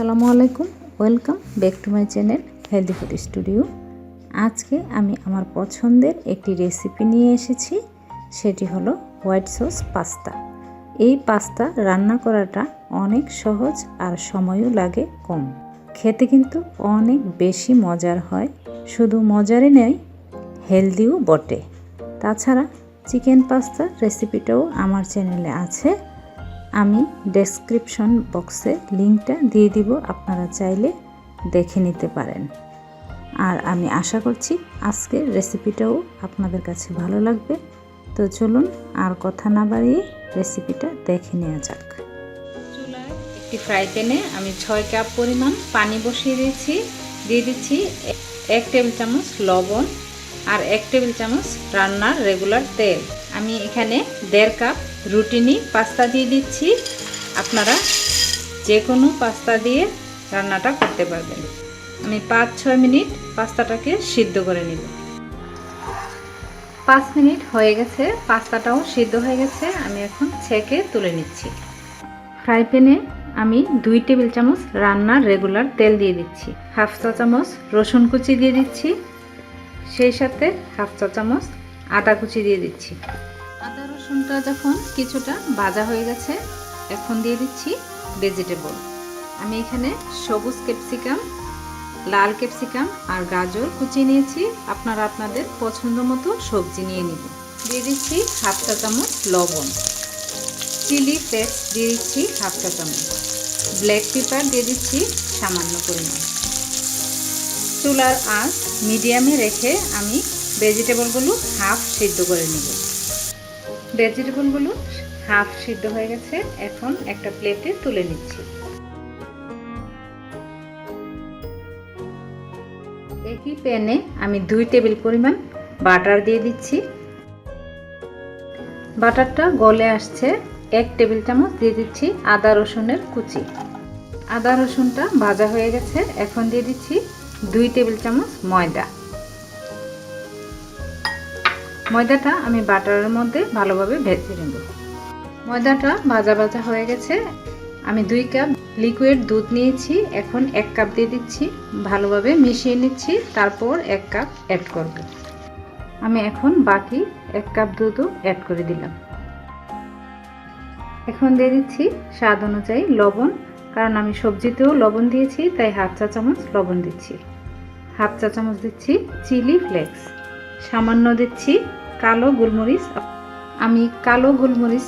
আসসালামু আলাইকুম, welcome back to my channel healthy food studio. আজকে আমি আমার পছন্দের একটি রেসিপি নিয়ে এসেছি, সেটি হলো হোয়াইট সস পাস্তা। এই পাস্তা রান্না করাটা অনেক সহজ আর সময়ও লাগে কম। খেতে কিন্তু অনেক বেশি মজার হয়, শুধু মজারই নয়, হেলদিও বটে। তাছাড়া চিকেন পাস্তা রেসিপিটাও আমার চ্যানেলে আছে, আমি ডেসক্রিপশন বক্সে লিঙ্কটা দিয়ে দিব, আপনারা চাইলে দেখে নিতে পারেন। আর আমি আশা করছি আজকের রেসিপিটাও আপনাদের কাছে ভালো লাগবে। তো চলুন আর কথা না বাড়িয়ে রেসিপিটা দেখে নেওয়া যাক। চুলায় একটি ফ্রাই প্যানে আমি 6 কাপ পরিমাণ পানি বসিয়ে দিয়েছি। দিয়ে দিচ্ছি 1 টেবিল চামচ লবণ আর 1 টেবিল চামচ রান্নার রেগুলার তেল। আমি এখানে 1.5 কাপ রুটিনি পাস্তা দিয়ে দিচ্ছি। আপনারা যে কোনো পাস্তা দিয়ে রান্নাটা করতে পারবেন। আমি 5-6 মিনিট পাস্তাটাকে সিদ্ধ করে নিব। 5 মিনিট হয়ে গেছে, পাস্তাটাও সিদ্ধ হয়ে গেছে। আমি এখন ছেঁকে তুলে নিচ্ছি। ফ্রাই প্যানে আমি 2 টেবিল চামচ রান্নার রেগুলার তেল দিয়ে দিচ্ছি। 1/2 চা চামচ রসুন কুচি দিয়ে দিচ্ছি, সেই সাথে 1/2 চা চামচ আদা কুচি দিয়ে দিচ্ছি। আদা রসুনটা যখন কিছুটা ভাজা হয়ে গেছে, এখন দিয়ে দিচ্ছি ভেজিটেবল। আমি এখানে সবুজ ক্যাপসিকাম, লাল ক্যাপসিকাম আর গাজর কুচি নিয়েছি। আপনারা আপনাদের পছন্দ মতো সবজি নিয়ে নেবেন। দিয়ে দিচ্ছি 1/2 চা চামচ লবণ, চিলি ফ্লেক্স দিয়ে দিচ্ছি 1/2 চা চামচ, ব্ল্যাক পেপার দিয়ে দিচ্ছি সামান্য পরিমাণ। চুলার আঁচ মিডিয়ামে রেখে আমি ভেজিটেবলগুলো হাফ সিদ্ধ করে নেব। ভেজিটেবলগুলো হাফ সিদ্ধ হয়ে গেছে, এখন একটা প্লেটে তুলে নিচ্ছি। একই প্যানে আমি 2 টেবিল পরিমাণ বাটার দিয়ে দিচ্ছি। বাটারটা গলে আসছে, 1 টেবিল চামচ দিয়ে দিচ্ছি আদা রসুনের কুচি। আদা রসুনটা ভাজা হয়ে গেছে, এখন দিয়ে দিচ্ছি 2 টেবিল চামচ ময়দা। ময়দাটা আমি বাটারের মধ্যে ভালোভাবে ভেজে নেব। ময়দাটা ভাজা ভাজা হয়ে গেছে, আমি 2 কাপ লিকুইড দুধ নিয়েছি, এখন 1 কাপ দিয়ে দিচ্ছি। ভালোভাবে মিশিয়ে নিচ্ছি, তারপর 1 কাপ অ্যাড করব। আমি এখন বাকি 1 কাপ দুধও অ্যাড করে দিলাম। এখন দিয়ে দিচ্ছি স্বাদ অনুযায়ী লবণ, কারণ আমি সবজিতেও লবণ দিয়েছি, তাই 1/2 চা চামচ লবণ দিচ্ছি। 1/2 চা চামচ দিচ্ছি চিলি ফ্লেক্স, সামান্য দিচ্ছি কালো গোলমরিচ। আমি কালো গোলমরিচ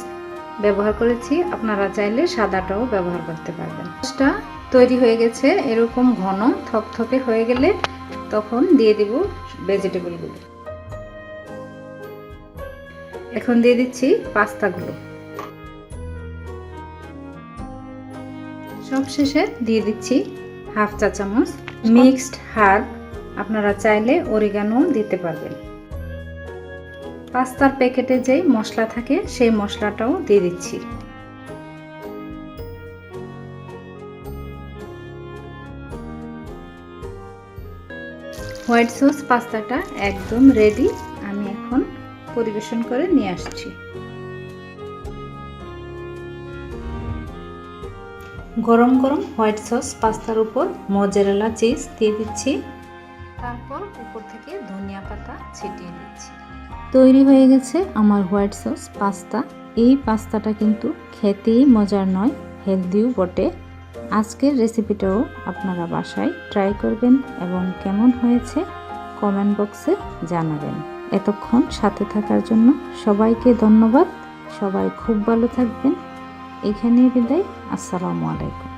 ব্যবহার করেছি, আপনারা চাইলে সাদাটাও ব্যবহার করতে পারবেন। সসটা তৈরি হয়ে গেছে, এরকম ঘন থকথকে হয়ে গেলে তখন দিয়ে দিব ভেজিটেবলগুলো। এখন দিয়ে দিচ্ছি পাস্তাগুলো। সবশেষে দিয়ে দিচ্ছি 1/2 চা চামচ মিক্সড হার্ব, আপনারা চাইলে অরিগানো দিতে পারবেন। পাস্তার প্যাকেটে যেই মশলা থাকে সেই মশলাটাও দিয়ে দিচ্ছি। হোয়াইট সস পাস্তাটা একদম রেডি, আমি এখন পরিবেশন করে নিয়ে আসছি। গরম গরম হোয়াইট সস পাস্তার উপর মোজারেলা চিজ দিয়ে দিচ্ছি, তারপর উপর থেকে ধনিয়া পাতা ছিটিয়ে দিচ্ছি। তৈরি হয়ে গেছে আমার হোয়াইট সস পাস্তা। এই পাস্তাটা কিন্তু খেতেই মজার নয়, হেলদিও বটে। আজকের রেসিপিটাও আপনারা বাসায় ট্রাই করবেন এবং কেমন হয়েছে কমেন্ট বক্সে জানাবেন। এতক্ষণ সাথে থাকার জন্য সবাইকে ধন্যবাদ। সবাই খুব ভালো থাকবেন। এখানেই বিদায়। আসসালামু আলাইকুম।